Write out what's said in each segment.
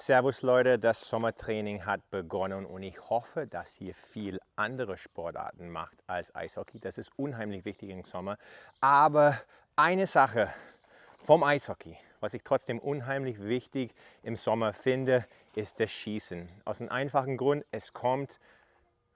Servus Leute, das Sommertraining hat begonnen und ich hoffe, dass ihr viel andere Sportarten macht als Eishockey. Das ist unheimlich wichtig im Sommer. Aber eine Sache vom Eishockey, was ich trotzdem unheimlich wichtig im Sommer finde, ist das Schießen. Aus einem einfachen Grund, es kommt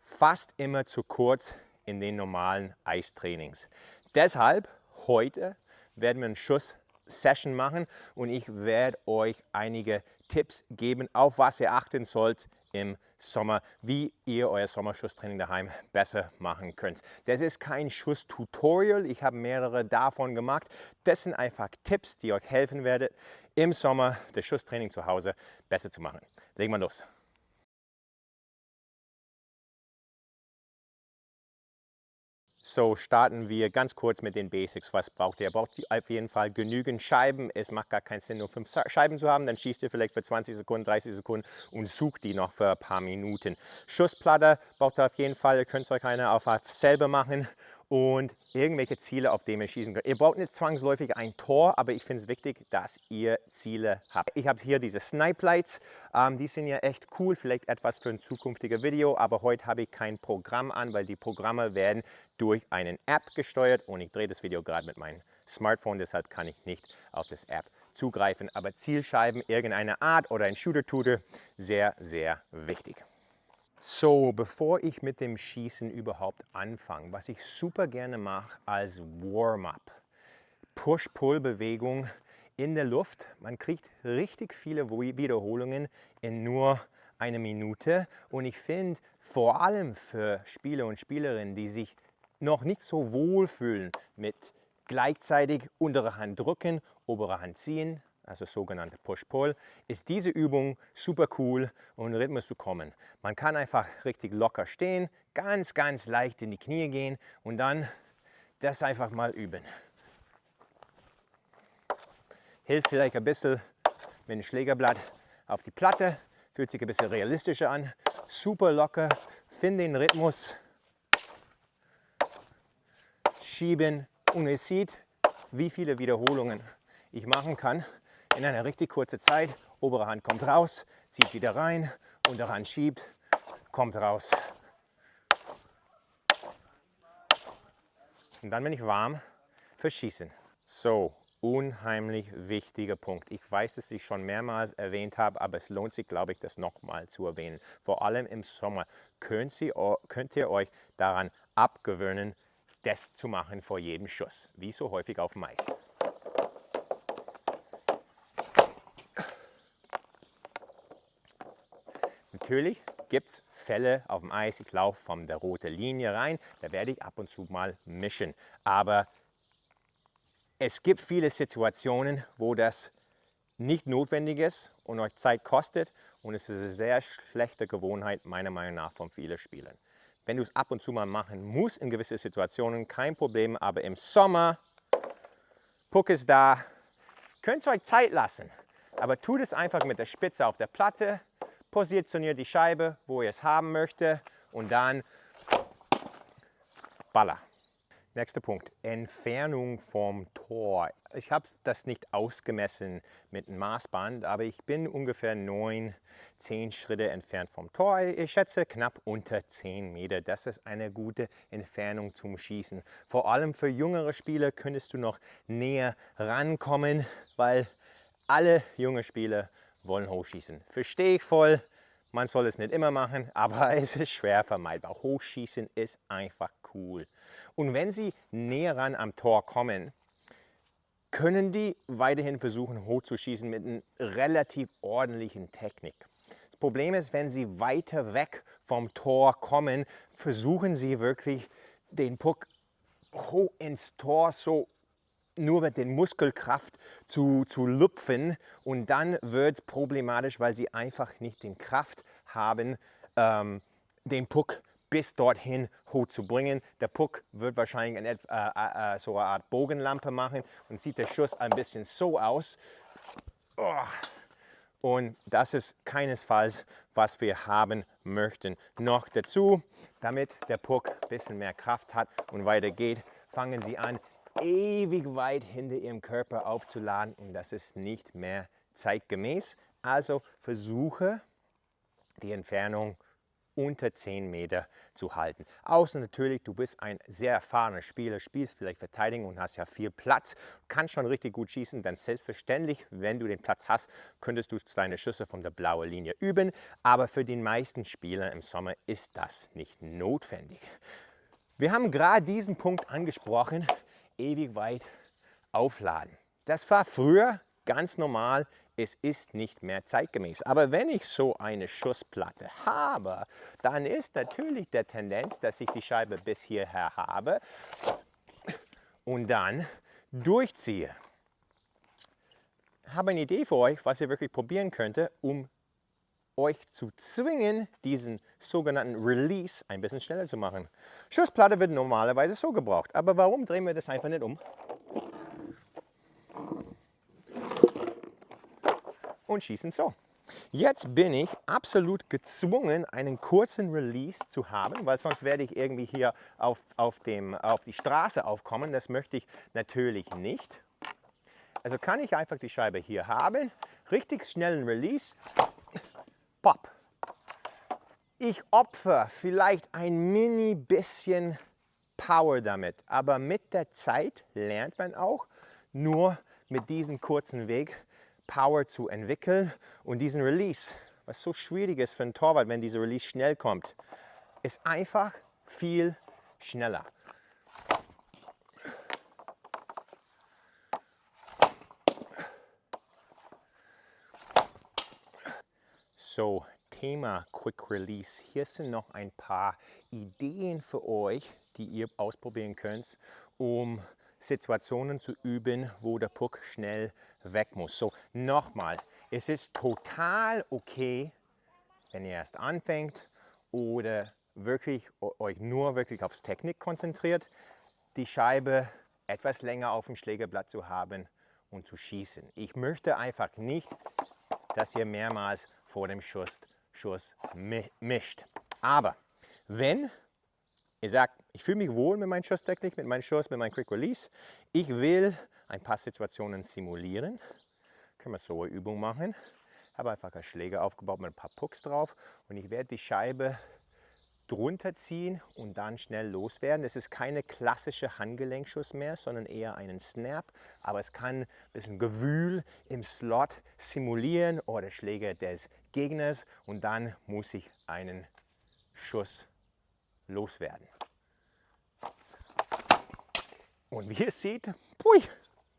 fast immer zu kurz in den normalen Eistrainings. Deshalb heute werden wir einen Schuss-Session machen und ich werde euch einige Tipps geben, auf was ihr achten sollt im Sommer, wie ihr euer Sommerschusstraining daheim besser machen könnt. Das ist kein Schuss-Tutorial, ich habe mehrere davon gemacht. Das sind einfach Tipps, die euch helfen werden, im Sommer das Schusstraining zu Hause besser zu machen. Legen wir los. So starten wir ganz kurz mit den Basics. Was braucht ihr? Ihr braucht auf jeden Fall genügend Scheiben. Es macht gar keinen Sinn, nur 5 Scheiben zu haben. Dann schießt ihr vielleicht für 20 Sekunden, 30 Sekunden und sucht die noch für ein paar Minuten. Schussplatte braucht ihr auf jeden Fall. Ihr könnt euch eine auf selber machen und irgendwelche Ziele, auf denen ihr schießen könnt. Ihr braucht nicht zwangsläufig ein Tor, aber ich finde es wichtig, dass ihr Ziele habt. Ich habe hier diese Snipe Lights. Die sind ja echt cool, vielleicht etwas für ein zukünftiges Video, aber heute habe ich kein Programm an, weil die Programme werden durch eine App gesteuert und ich drehe das Video gerade mit meinem Smartphone, deshalb kann ich nicht auf das App zugreifen. Aber Zielscheiben irgendeiner Art oder ein Shooter-Tutor, sehr, sehr wichtig. So, bevor ich mit dem Schießen überhaupt anfange, was ich super gerne mache als Warm-up, Push-Pull-Bewegung in der Luft. Man kriegt richtig viele Wiederholungen in nur eine Minute und ich finde, vor allem für Spieler und Spielerinnen, die sich noch nicht so wohl fühlen mit gleichzeitig untere Hand drücken, obere Hand ziehen, also sogenannte Push-Pull, ist diese Übung super cool, um in den Rhythmus zu kommen. Man kann einfach richtig locker stehen, ganz, ganz leicht in die Knie gehen und dann das einfach mal üben. Hilft vielleicht ein bisschen mit dem Schlägerblatt auf die Platte, fühlt sich ein bisschen realistischer an, super locker, finde den Rhythmus, schieben und ihr seht, wie viele Wiederholungen ich machen kann in einer richtig kurzen Zeit. Obere Hand kommt raus, zieht wieder rein, untere Hand schiebt, kommt raus. Und dann bin ich warm für Schießen. So, unheimlich wichtiger Punkt. Ich weiß, dass ich schon mehrmals erwähnt habe, aber es lohnt sich, glaube ich, das nochmal zu erwähnen. Vor allem im Sommer könnt ihr euch daran abgewöhnen, das zu machen vor jedem Schuss, wie so häufig auf dem Eis. Natürlich gibt es Fälle auf dem Eis, ich laufe von der roten Linie rein, da werde ich ab und zu mal mischen. Aber es gibt viele Situationen, wo das nicht notwendig ist und euch Zeit kostet und es ist eine sehr schlechte Gewohnheit, meiner Meinung nach, von vielen Spielern. Wenn du es ab und zu mal machen musst in gewissen Situationen, kein Problem, aber im Sommer, Puck ist da, könnt ihr euch Zeit lassen, aber tut es einfach mit der Spitze auf der Platte, positioniert die Scheibe, wo ihr es haben möchtet und dann Baller. Nächster Punkt, Entfernung vom Tor. Ich habe das nicht ausgemessen mit einem Maßband, aber ich bin ungefähr 9, 10 Schritte entfernt vom Tor. Ich schätze knapp unter 10 Meter. Das ist eine gute Entfernung zum Schießen. Vor allem für jüngere Spieler könntest du noch näher rankommen, weil alle junge Spieler wollen hochschießen. Verstehe ich voll. Man soll es nicht immer machen, aber es ist schwer vermeidbar. Hochschießen ist einfach cool. Und wenn sie näher ran am Tor kommen, können die weiterhin versuchen hochzuschießen mit einer relativ ordentlichen Technik. Das Problem ist, wenn sie weiter weg vom Tor kommen, versuchen sie wirklich den Puck hoch ins Tor so nur mit der Muskelkraft zu lupfen und dann wird es problematisch, weil sie einfach nicht die Kraft haben, den Puck bis dorthin hochzubringen. Der Puck wird wahrscheinlich so eine Art Bogenlampe machen und sieht der Schuss ein bisschen so aus. Oh. Und das ist keinesfalls, was wir haben möchten. Noch dazu, damit der Puck ein bisschen mehr Kraft hat und weiter geht, fangen Sie an, ewig weit hinter Ihrem Körper aufzuladen und das ist nicht mehr zeitgemäß. Also versuche die Entfernung unter 10 Meter zu halten. Außer natürlich, du bist ein sehr erfahrener Spieler, spielst vielleicht Verteidigung und hast ja viel Platz, kannst schon richtig gut schießen, dann selbstverständlich, wenn du den Platz hast, könntest du deine Schüsse von der blauen Linie üben. Aber für die meisten Spieler im Sommer ist das nicht notwendig. Wir haben gerade diesen Punkt angesprochen, ewig weit aufladen. Das war früher ganz normal, es ist nicht mehr zeitgemäß. Aber wenn ich so eine Schussplatte habe, dann ist natürlich der Tendenz, dass ich die Scheibe bis hierher habe und dann durchziehe. Ich habe eine Idee für euch, was ihr wirklich probieren könntet, um euch zu zwingen, diesen sogenannten Release ein bisschen schneller zu machen. Schussplatte wird normalerweise so gebraucht, aber warum drehen wir das einfach nicht um? Und schießen so. Jetzt bin ich absolut gezwungen, einen kurzen Release zu haben, weil sonst werde ich irgendwie hier auf die Straße aufkommen. Das möchte ich natürlich nicht. Also kann ich einfach die Scheibe hier haben, richtig schnellen Release, pop. Ich opfere vielleicht ein mini bisschen Power damit, aber mit der Zeit lernt man auch nur mit diesem kurzen Weg Power zu entwickeln und diesen Release, was so schwierig ist für einen Torwart, wenn dieser Release schnell kommt, ist einfach viel schneller. So, Thema Quick Release. Hier sind noch ein paar Ideen für euch, die ihr ausprobieren könnt, um Situationen zu üben, wo der Puck schnell weg muss. So, nochmal, es ist total okay, wenn ihr erst anfängt oder euch nur wirklich aufs Technik konzentriert, die Scheibe etwas länger auf dem Schlägerblatt zu haben und zu schießen. Ich möchte einfach nicht, dass ihr mehrmals vor dem Schuss mischt. Aber wenn ihr sagt, ich fühle mich wohl mit meiner Schusstechnik, mit meinem Schuss, mit meinem Quick Release, ich will ein paar Situationen simulieren, können wir so eine Übung machen. Ich habe einfach einen Schläger aufgebaut mit ein paar Pucks drauf und ich werde die Scheibe drunter ziehen und dann schnell loswerden. Es ist keine klassische Handgelenkschuss mehr, sondern eher einen Snap. Aber es kann ein bisschen Gewühl im Slot simulieren oder Schläger des Gegners und dann muss ich einen Schuss loswerden. Und wie ihr seht, ein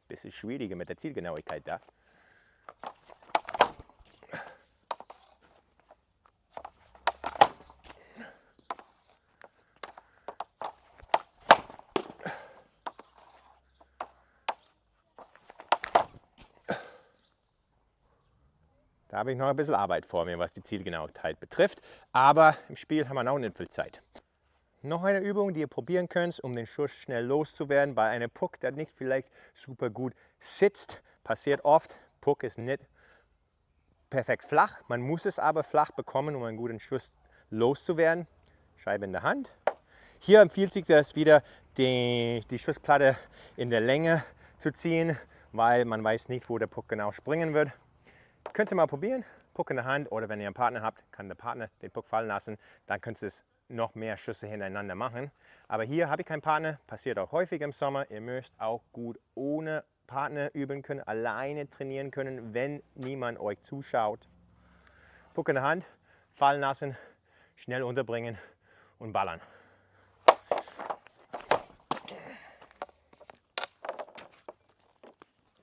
bisschen schwieriger mit der Zielgenauigkeit da. Da habe ich noch ein bisschen Arbeit vor mir, was die Zielgenauigkeit betrifft. Aber im Spiel haben wir noch nicht viel Zeit. Noch eine Übung, die ihr probieren könnt, um den Schuss schnell loszuwerden. Bei einem Puck, der nicht vielleicht super gut sitzt, passiert oft, Puck ist nicht perfekt flach. Man muss es aber flach bekommen, um einen guten Schuss loszuwerden. Scheibe in der Hand. Hier empfiehlt sich das wieder, die Schussplatte in der Länge zu ziehen, weil man weiß nicht, wo der Puck genau springen wird. Könnt ihr mal probieren, Puck in der Hand oder wenn ihr einen Partner habt, kann der Partner den Puck fallen lassen, dann könnt ihr es noch mehr Schüsse hintereinander machen. Aber hier habe ich keinen Partner, passiert auch häufig im Sommer. Ihr müsst auch gut ohne Partner üben können, alleine trainieren können, wenn niemand euch zuschaut. Puck in der Hand, fallen lassen, schnell unterbringen und ballern.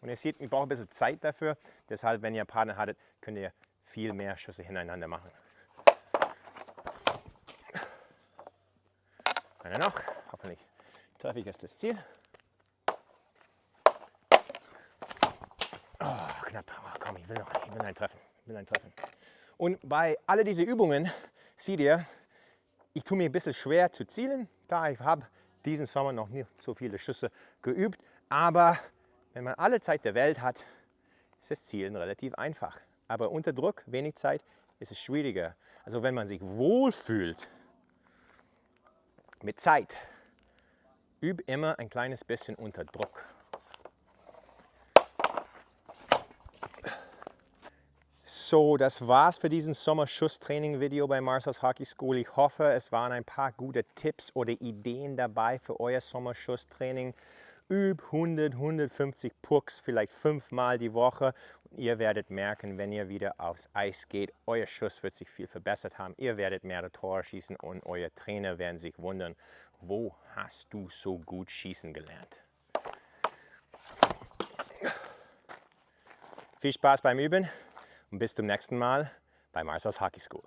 Und ihr seht, ich brauche ein bisschen Zeit dafür. Deshalb, wenn ihr einen Partner hattet, könnt ihr viel mehr Schüsse hintereinander machen. Einer noch. Hoffentlich treffe ich jetzt das Ziel. Oh, knapp. Oh, komm, ich will einen treffen. Und bei all diesen Übungen seht ihr, ich tue mir ein bisschen schwer zu zielen. Da ich habe diesen Sommer noch nicht so viele Schüsse geübt. Aber wenn man alle Zeit der Welt hat, ist das Zielen relativ einfach. Aber unter Druck, wenig Zeit, ist es schwieriger. Also wenn man sich wohlfühlt mit Zeit, übe immer ein kleines bisschen unter Druck. So, das war's für diesen Sommerschusstraining-Video bei Marcel's Hockey School. Ich hoffe, es waren ein paar gute Tipps oder Ideen dabei für euer Sommerschusstraining. Üb 100, 150 Pucks, vielleicht 5-mal die Woche. Und ihr werdet merken, wenn ihr wieder aufs Eis geht, euer Schuss wird sich viel verbessert haben. Ihr werdet mehr Tore schießen und euer Trainer werden sich wundern, wo hast du so gut schießen gelernt? Viel Spaß beim Üben und bis zum nächsten Mal bei Marcel's Hockey School.